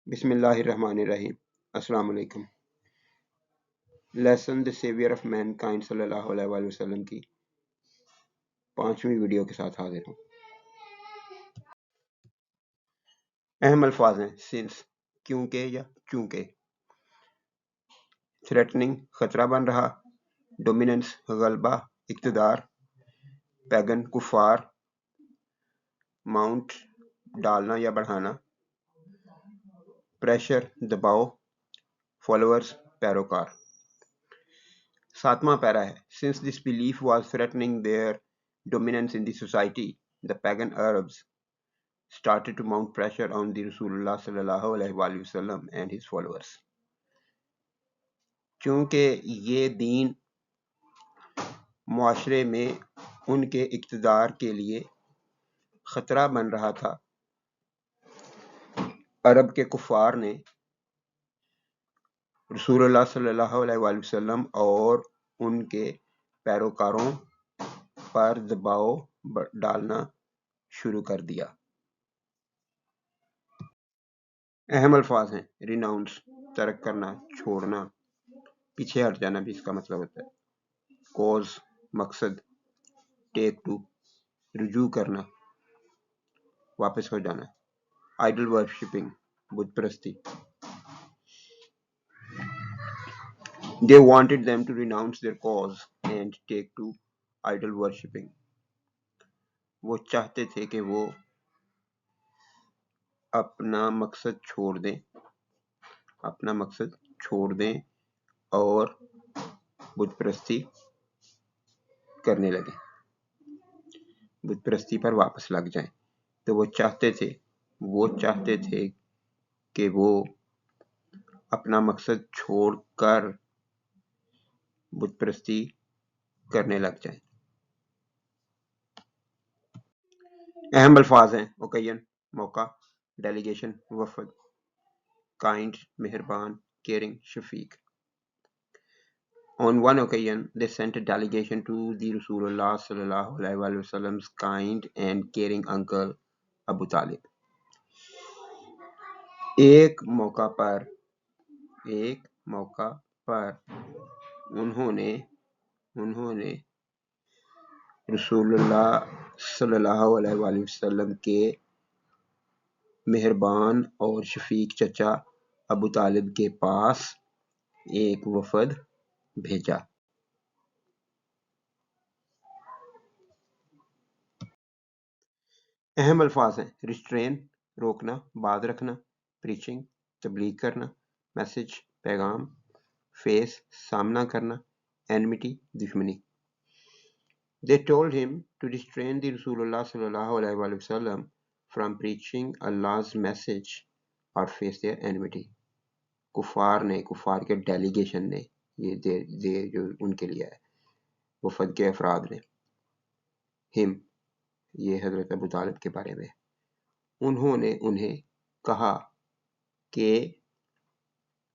بسم اللہ الرحمن الرحیم۔ السلام علیکم۔ Lesson the saviour of mankind صلی اللہ علیہ وآلہ وسلم کی 5ویں ویڈیو کے ساتھ حاضر ہوں۔ اہم الفاظ ہیں سنس، کیونکہ یا چونکہ، تھریٹننگ خطرہ بن رہا، ڈومیننس غلبہ اقتدار، پیگن کفار، ماؤنٹ ڈالنا یا بڑھانا، پریشر دباؤ، فالوورز پیروکار۔ 7واں پیرا ہے since this belief was threatening their dominance in the society, the pagan Arabs started to mount pressure on the Rasulullah sallallahu alaihi wasallam and his followers. چونکہ یہ دین معاشرے میں ان کے اقتدار کے لیے خطرہ بن رہا تھا، عرب کے کفار نے رسول اللہ صلی اللہ علیہ وآلہ وسلم اور ان کے پیروکاروں پر دباؤ ڈالنا شروع کر دیا۔ اہم الفاظ ہیں ریناؤنس، ترک کرنا، چھوڑنا، پیچھے ہٹ جانا بھی اس کا مطلب ہوتا ہے، کوز مقصد، ٹیک ٹو رجوع کرنا، واپس ہو جانا، آئیڈل ورشپنگ بت پرستی۔ They wanted them to renounce their cause and take to idol worshipping. وہ چاہتے تھے کہ وہ اپنا مقصد چھوڑ دیں اور بت پرستی کرنے لگیں، بت پرستی پر واپس لگ جائیں۔ تو وہ چاہتے تھے کہ وہ اپنا مقصد چھوڑ کر بت پرستی کرنے لگ جائیں۔ اہم الفاظ ہیں اوکیژن موقع، ڈیلیگیشن وفد، کائنڈ مہربان، کیئرنگ شفیق۔ On one occasion, they sent a delegation to the Rasulullah sallallahu alaihi wasallam's kind and caring uncle Abu Talib. ایک موقع پر انہوں نے رسول اللہ صلی اللہ علیہ وآلہ وسلم کے مہربان اور شفیق چچا ابو طالب کے پاس ایک وفد بھیجا۔ اہم الفاظ ہیں ریسٹرین روکنا، باز رکھنا، پریچنگ تبلیغ کرنا، میسج پیغام، فیس سامنا کرنا، اینمٹی دشمنی۔ They told him to restrain the Rasulullah sallallahu alaihi wasallam from preaching Allah's message or face their enmity. کفار کے ڈیلیگیشن نے، یہ جو ان کے لیے ہے، وفد کے افراد نے، ہم یہ حضرت ابو طالب کے بارے میں، انہوں نے انہیں کہا کہ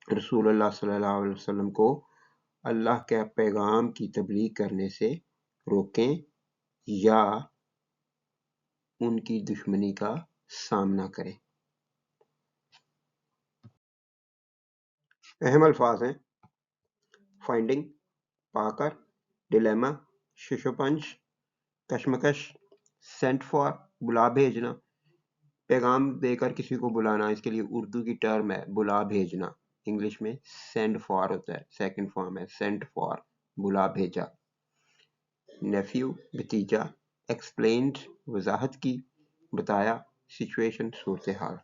رسول اللہ صلی اللہ علیہ وسلم کو اللہ کے پیغام کی تبلیغ کرنے سے روکیں یا ان کی دشمنی کا سامنا کریں۔ اہم الفاظ ہیں فائنڈنگ پا کر، ڈیلیما ششوپنج کشمکش، سینٹ فار بلا بھیجنا، پیغام دے کر کسی کو بلانا، اس کے لیے اردو کی ٹرم ہے بلا بھیجنا، انگلش میں سینڈ فار ہوتا ہے، سیکنڈ فارم ہے سینٹ فار بلا بھیجا۔ نیفیو بھتیجا، ایکسپلینڈ وضاحت کی، بتایا، سچویشن صورتحال۔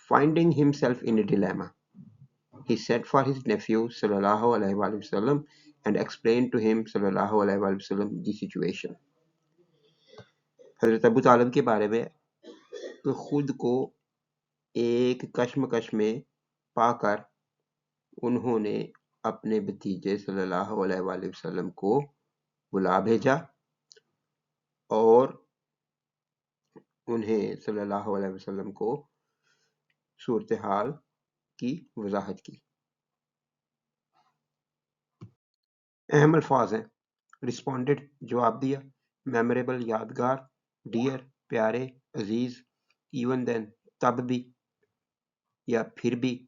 Finding himself in a dilemma, he sent for his nephew sallallahu alaihi wasallam and explained to him sallallahu alaihi wasallam the situation. حضرت ابو طالب کے بارے میں کہ خود کو ایک کشمکش میں پا کر انہوں نے اپنے بھتیجے صلی اللہ علیہ وآلہ وسلم کو بلا بھیجا اور انہیں صلی اللہ علیہ وسلم کو صورتحال کی وضاحت کی۔ اہم الفاظ ہیں رسپونڈڈ جواب دیا، میموریبل یادگار، ڈیئر پیارے عزیز، ایون دین تب بھی، یا پھر بھی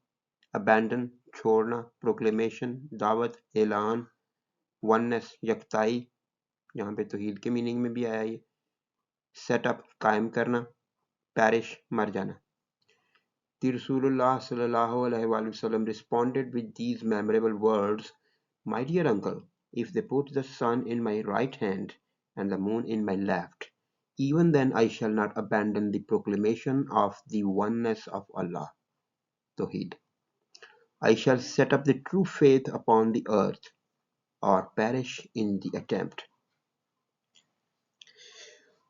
abandon چھوڑنا, proclamation دعوت, اعلان, oneness یکتائی, یہاں پہ توحید کے میننگ میں بھی آیا یہ, set up قائم کرنا, perish مر جانا. The رسول اللہ صلی اللہ علیہ وآلہ وسلم responded with these memorable words, My dear uncle, if they put the sun in my right hand and the moon in my left, even then I shall not abandon the proclamation of the oneness of Allah, Tawheed. I shall set up the true faith upon the earth or perish in the attempt.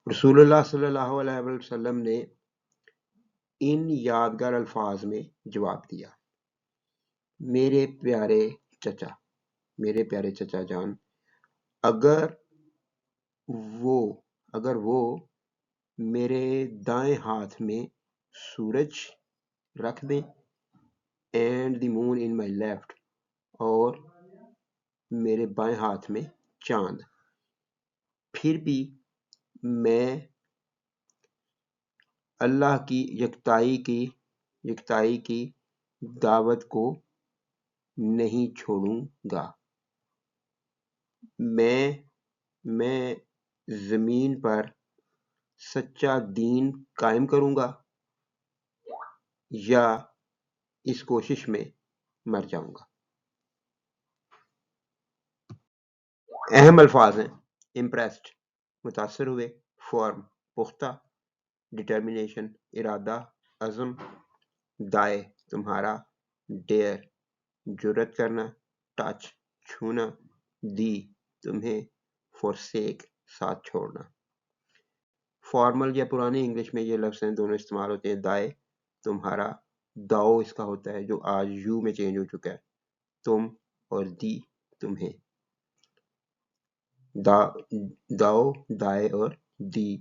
رسول اللہ صلی اللہ علیہ وسلم نے ان یادگار الفاظ میں جواب دیا, میرے پیارے چچا جان, اگر وہ میرے دائیں ہاتھ میں سورج رکھ دیں and the moon in my left, اور میرے بائیں ہاتھ میں چاند, پھر بھی میں اللہ کی یکتائی کی دعوت کو نہیں چھوڑوں گا. میں زمین پر سچا دین قائم کروں گا یا اس کوشش میں مر جاؤں گا. اہم الفاظ ہیں impressed متاثر ہوئے, فارم پختہ, ڈٹرمینیشن ارادہ, عزم, دائے تمہارا, ڈیئر جرت کرنا, ٹچ چھونا, دی تمہیں, فورسیک ساتھ چھوڑنا. فارمل یا پرانی انگلش میں یہ لفظ ہیں دونوں استعمال ہوتے ہیں. دائے تمہارا, داؤ اس کا ہوتا ہے جو آج یو میں چینج ہو چکا ہے, تم, اور دی تمہیں. داؤ, دائے اور دی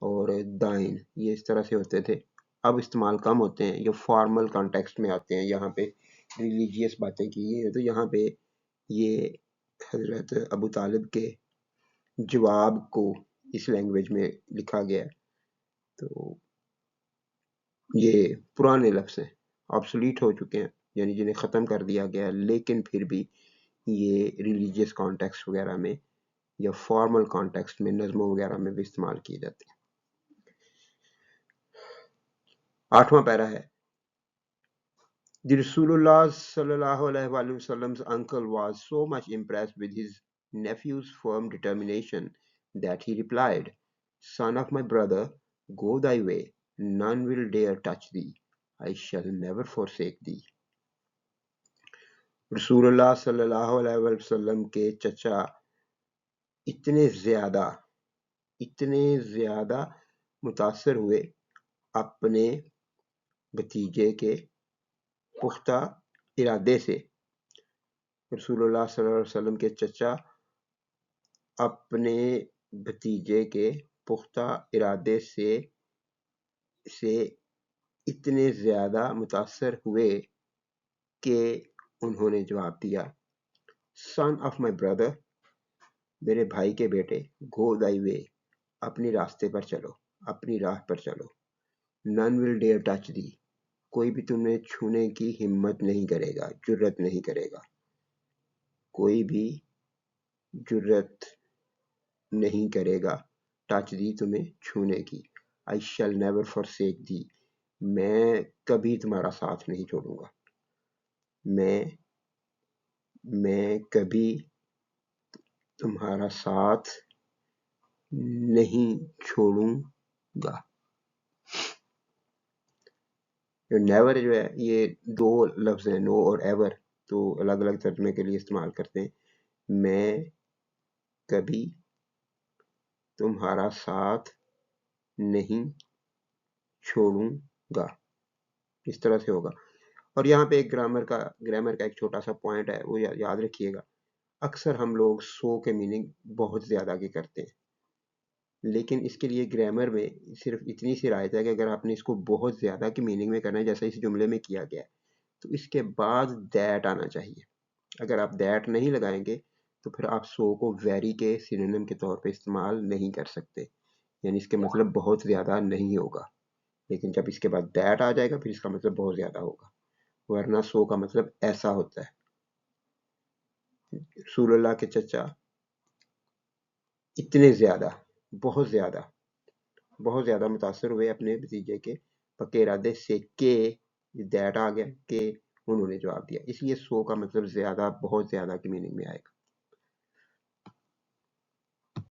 اور دائن یہ اس طرح سے ہوتے تھے, اب استعمال کم ہوتے ہیں, یہ فارمل کانٹیکسٹ میں آتے ہیں. یہاں پہ ریلیجیس باتیں کی ہیں تو یہاں پہ یہ حضرت ابو طالب کے جواب کو اس لینگویج میں لکھا گیا, تو یہ پرانے لفظ ہیں, آبسولیٹ ہو چکے ہیں, یعنی جنہیں ختم کر دیا گیا, لیکن پھر بھی یہ ریلیجیس کانٹیکسٹ وغیرہ میں یا فارمل کانٹیکسٹ میں نظموں وغیرہ میں بھی استعمال کی جاتی ہیں. 8واں پیرا ہے, The Rasulullah sallallahu alaihi wasallam's uncle was so much impressed with his nephew's firm determination that he replied, Son of my brother, go thy way, none will dare touch thee, I shall never forsake thee. رسول اللہ صلی اللہ علیہ وسلم کے چچا اتنے زیادہ متاثر ہوئے اپنے بھتیجے کے پختہ ارادے سے. رسول اللہ صلی اللہ علیہ وسلم کے چچا اپنے بھتیجے کے پختہ ارادے سے اتنے زیادہ متاثر ہوئے کہ انہوں نے جواب دیا, Son of my brother, میرے بھائی کے بیٹے, go thy way, اپنی راستے پر چلو, اپنی راہ پر چلو, none will dare touch thee, کوئی بھی تمہیں چھونے کی ہمت نہیں کرے گا, جرت نہیں کرے گا, کوئی بھی جرت نہیں کرے گا touch thee تمہیں چھونے کی. I shall never forsake thee, میں کبھی تمہارا ساتھ نہیں چھوڑوں گا, میں کبھی تمہارا ساتھ نہیں چھوڑوں گا. نیور جو ہے یہ دو لفظ ہیں, نو اور ایور, تو الگ الگ ترجمے کے لیے استعمال کرتے ہیں. میں کبھی تمہارا ساتھ نہیں چھوڑوں گا, اس طرح سے ہوگا. اور یہاں پہ ایک گرامر کا ایک چھوٹا سا پوائنٹ ہے, وہ یاد رکھیے گا. اکثر ہم لوگ سو کے میننگ بہت زیادہ کے کرتے ہیں, لیکن اس کے لیے گرامر میں صرف اتنی سی رعایت ہے کہ اگر آپ نے اس کو بہت زیادہ کی میننگ میں کرنا ہے جیسا اس جملے میں کیا گیا ہے, تو اس کے بعد دیٹ آنا چاہیے. اگر آپ دیٹ نہیں لگائیں گے تو پھر آپ سو کو ویری کے سینونیم کے طور پہ استعمال نہیں کر سکتے, یعنی اس کے مطلب بہت زیادہ نہیں ہوگا. لیکن جب اس کے بعد دیٹ آ جائے گا پھر اس کا مطلب بہت زیادہ ہوگا، ورنہ سو کا مطلب ایسا ہوتا ہے. رسول اللہ کے چچا اتنے زیادہ بہت زیادہ متاثر ہوئے اپنے بھتیجے کے پکے ارادے سے کہ دیٹ آ گیا کہ انہوں نے جواب دیا، اس لیے سو کا مطلب زیادہ، بہت زیادہ کی میننگ میں آئے گا.